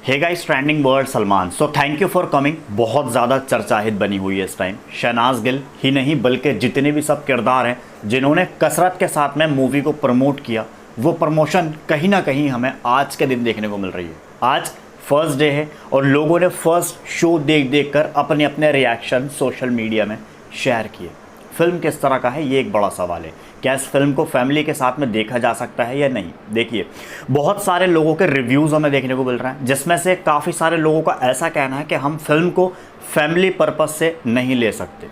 Hey guys, trending word Salman. So thank you for coming. बहुत ज़्यादा चर्चाहित बनी हुई है इस टाइम। शहनाज गिल ही नहीं बल्कि जितने भी सब किरदार हैं जिन्होंने कसरत के साथ में मूवी को प्रमोट किया, वो प्रमोशन कहीं ना कहीं हमें आज के दिन देखने को मिल रही है। आज फर्स्ट डे है और लोगों ने फर्स्ट शो देख देख कर अपने अपने रिएक्शन सोशल मीडिया में शेयर किए। फिल्म किस तरह का है, ये एक बड़ा सवाल है। क्या इस फिल्म को फैमिली के साथ में देखा जा सकता है या नहीं? देखिए, बहुत सारे लोगों के रिव्यूज़ हमें देखने को मिल रहे हैं, जिसमें से काफ़ी सारे लोगों का ऐसा कहना है कि हम फिल्म को फैमिली पर्पस से नहीं ले सकते।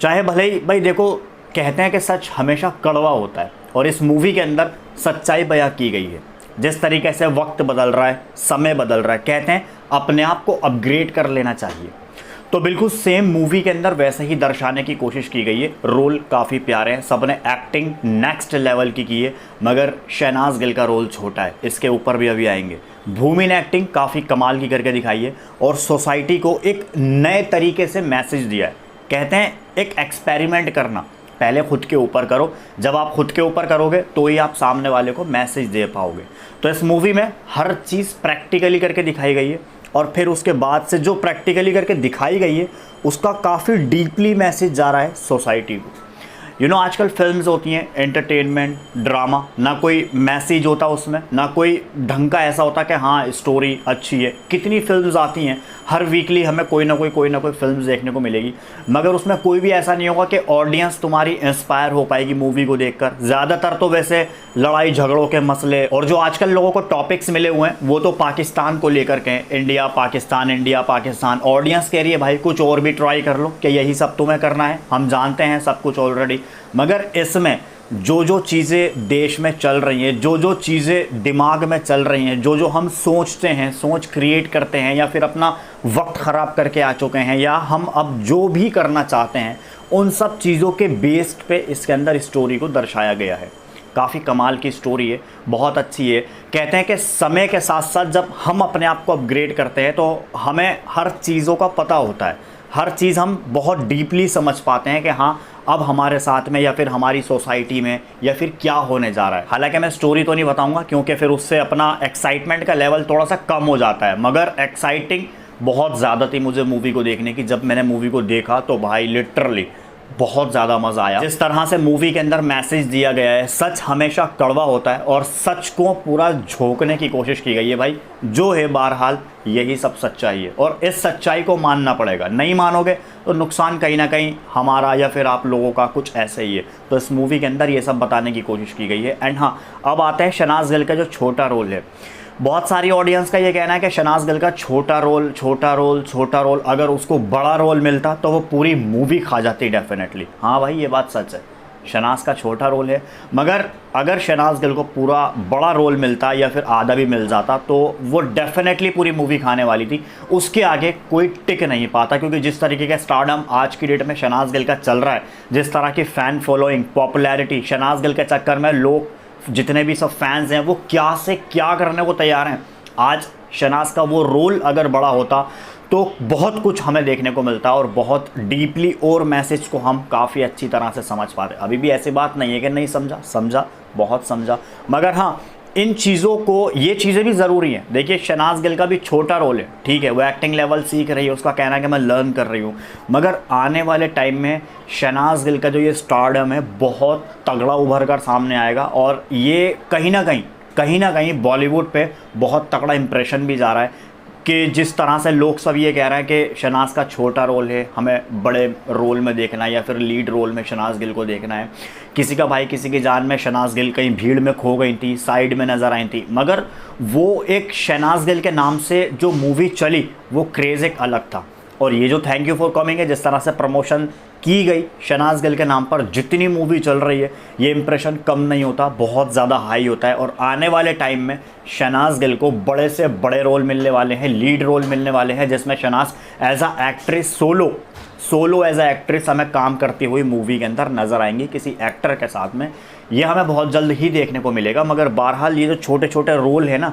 चाहे भले ही भाई देखो, कहते हैं कि सच हमेशा कड़वा होता है और इस मूवी के अंदर सच्चाई बयां की गई है। जिस तरीके से वक्त बदल रहा है, समय बदल रहा है, कहते हैं अपने आप को अपग्रेड कर लेना चाहिए। तो बिल्कुल सेम मूवी के अंदर वैसे ही दर्शाने की कोशिश की गई है। रोल काफ़ी प्यारे हैं, सबने एक्टिंग नेक्स्ट लेवल की है, मगर शहनाज गिल का रोल छोटा है। इसके ऊपर भी अभी आएंगे। भूमि ने एक्टिंग काफ़ी कमाल की करके दिखाई है और सोसाइटी को एक नए तरीके से मैसेज दिया है। कहते हैं एक एक्सपेरिमेंट करना, पहले खुद के ऊपर करो। जब आप खुद के ऊपर करोगे तो ही आप सामने वाले को मैसेज दे पाओगे। तो इस मूवी में हर चीज़ प्रैक्टिकली करके दिखाई गई है और फिर उसके बाद से जो प्रैक्टिकली करके दिखाई गई है उसका काफ़ी डीपली मैसेज जा रहा है सोसाइटी को। आजकल फिल्म्स होती हैं एंटरटेनमेंट ड्रामा, ना कोई मैसेज होता उसमें, ना कोई ढंग का ऐसा होता कि हाँ स्टोरी अच्छी है। कितनी फिल्म्स आती हैं, हर वीकली हमें कोई ना कोई फिल्म्स देखने को मिलेगी, मगर उसमें कोई भी ऐसा नहीं होगा कि ऑडियंस तुम्हारी इंस्पायर हो पाएगी मूवी को देखकर। ज़्यादातर तो वैसे लड़ाई झगड़ों के मसले और जो आजकल लोगों को टॉपिक्स मिले हुए हैं वो तो पाकिस्तान को लेकर के, इंडिया पाकिस्तान। ऑडियंस कह रही है भाई कुछ और भी ट्राई कर लो, क्या यही सब तुम्हें करना है? हम जानते हैं सब कुछ ऑलरेडी। मगर इसमें जो चीज़ें देश में चल रही हैं, जो चीज़ें दिमाग में चल रही हैं, जो हम सोचते हैं, सोच क्रिएट करते हैं या फिर अपना वक्त ख़राब करके आ चुके हैं, या हम अब जो भी करना चाहते हैं, उन सब चीज़ों के बेस्ड पे इसके अंदर स्टोरी को दर्शाया गया है। काफ़ी कमाल की स्टोरी है, बहुत अच्छी है। कहते हैं कि समय के साथ साथ जब हम अपने आप को अपग्रेड करते हैं तो हमें हर चीज़ों का पता होता है, हर चीज़ हम बहुत डीपली समझ पाते हैं कि हाँ अब हमारे साथ में या फिर हमारी सोसाइटी में या फिर क्या होने जा रहा है। हालांकि मैं स्टोरी तो नहीं बताऊंगा क्योंकि फिर उससे अपना एक्साइटमेंट का लेवल थोड़ा सा कम हो जाता है, मगर एक्साइटिंग बहुत ज़्यादा थी मुझे मूवी को देखने की। जब मैंने मूवी को देखा तो भाई लिटरली बहुत ज़्यादा मज़ा आया। जिस तरह से मूवी के अंदर मैसेज दिया गया है, सच हमेशा कड़वा होता है और सच को पूरा झोंकने की कोशिश की गई है। भाई जो है बहरहाल यही सब सच्चाई है और इस सच्चाई को मानना पड़ेगा। नहीं मानोगे तो नुकसान कहीं ना कहीं हमारा या फिर आप लोगों का कुछ ऐसे ही है। तो इस मूवी के अंदर ये सब बताने की कोशिश की गई है। एंड हाँ, अब आता है शहनाज गिल का जो छोटा रोल है। बहुत सारी ऑडियंस का ये कहना है कि शहनाज गिल का छोटा रोल, अगर उसको बड़ा रोल मिलता तो वो पूरी मूवी खा जाती डेफिनेटली। हाँ भाई, ये बात सच है, शहनाज का छोटा रोल है, मगर अगर शहनाज गिल को पूरा बड़ा रोल मिलता या फिर आधा भी मिल जाता तो वो डेफिनेटली पूरी मूवी खाने वाली थी। उसके आगे कोई टिक नहीं पाता, क्योंकि जिस तरीके का स्टारडम आज की डेट में शहनाज गिल का चल रहा है, जिस तरह की fan following, popularity, Shehnaaz Gill के चक्कर में लोग जितने भी सब फैंस हैं वो क्या से क्या करने को तैयार हैं। आज शहनाज का वो रोल अगर बड़ा होता तो बहुत कुछ हमें देखने को मिलता और बहुत डीपली और मैसेज को हम काफ़ी अच्छी तरह से समझ पाते। अभी भी ऐसी बात नहीं है कि नहीं समझा, बहुत समझा, मगर हाँ इन चीज़ों को, ये चीज़ें भी ज़रूरी हैं। देखिए, शहनाज गिल का भी छोटा रोल है, ठीक है, वो एक्टिंग लेवल सीख रही है, उसका कहना है कि मैं लर्न कर रही हूँ, मगर आने वाले टाइम में शहनाज गिल का जो ये स्टारडम है बहुत तगड़ा उभर कर सामने आएगा और ये कहीं ना कहीं बॉलीवुड पे बहुत तगड़ा इंप्रेशन भी जा रहा है कि जिस तरह से लोग सब ये कह रहे हैं कि शहनाज का छोटा रोल है, हमें बड़े रोल में देखना है या फिर लीड रोल में शहनाज गिल को देखना है। किसी का भाई किसी की जान में शहनाज गिल कहीं भीड़ में खो गई थी, साइड में नज़र आई थी, मगर वो एक शहनाज गिल के नाम से जो मूवी चली वो क्रेज़ एक अलग था। और ये जो थैंक यू फॉर कमिंग है, जिस तरह से प्रमोशन की गई शहनाज गिल के नाम पर, जितनी मूवी चल रही है ये इंप्रेशन कम नहीं होता, बहुत ज़्यादा हाई होता है। और आने वाले टाइम में शहनाज गिल को बड़े से बड़े रोल मिलने वाले हैं, लीड रोल मिलने वाले हैं, जिसमें Shehnaaz as a actress solo as a actress हमें काम करती हुई मूवी के अंदर नज़र आएंगी किसी एक्टर के साथ में। ये हमें बहुत जल्द ही देखने को मिलेगा। मगर बहरहाल ये जो छोटे छोटे रोल है ना,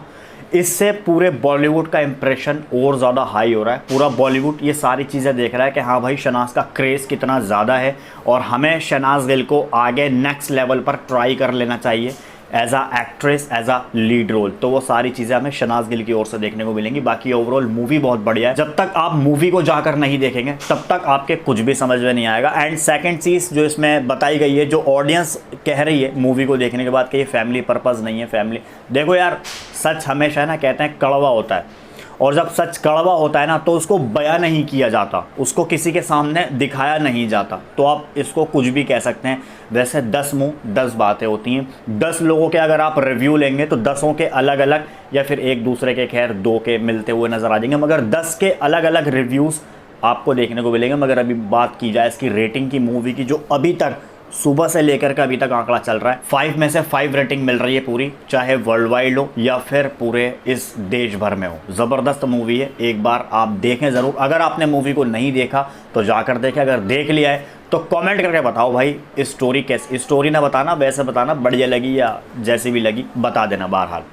इससे पूरे बॉलीवुड का इंप्रेशन और ज़्यादा हाई हो रहा है। पूरा बॉलीवुड ये सारी चीज़ें देख रहा है कि हाँ भाई शहनाज का क्रेज़ कितना ज़्यादा है और हमें शहनाज गिल को आगे नेक्स्ट लेवल पर ट्राई कर लेना चाहिए। As a actress, as a lead role. तो वो सारी चीज़ें हमें शहनाज गिल की ओर से देखने को मिलेंगी। बाकी ओवरऑल मूवी बहुत बढ़िया है। जब तक आप मूवी को जाकर नहीं देखेंगे तब तक आपके कुछ भी समझ में नहीं आएगा। एंड सेकंड चीज़ जो इसमें बताई गई है, जो ऑडियंस कह रही है मूवी को देखने के बाद कि ये फैमिली पर्पज़ नहीं है, फैमिली, देखो यार सच हमेशा ना कहते हैं कड़वा होता है, और जब सच कड़वा होता है ना तो उसको बयां नहीं किया जाता, उसको किसी के सामने दिखाया नहीं जाता। तो आप इसको कुछ भी कह सकते हैं। वैसे 10 मुंह 10 बातें होती हैं। 10 लोगों के अगर आप रिव्यू लेंगे तो 10 के अलग अलग, या फिर एक दूसरे के खैर 2 के मिलते हुए नज़र आ जाएंगे, मगर 10 के अलग अलग रिव्यूज़ आपको देखने को मिलेंगे। मगर अभी बात की जाए इसकी रेटिंग की, मूवी की, जो अभी तक सुबह से लेकर के अभी तक आंकड़ा चल रहा है, 5 में से 5 रेटिंग मिल रही है पूरी, चाहे वर्ल्ड वाइड हो या फिर पूरे इस देश भर में हो। ज़बरदस्त मूवी है, एक बार आप देखें ज़रूर। अगर आपने मूवी को नहीं देखा तो जाकर देखें, अगर देख लिया है तो कमेंट करके बताओ भाई स्टोरी कैसी, स्टोरी ना बताना, वैसे बताना बढ़िया लगी या जैसी भी लगी बता देना बहरहाल।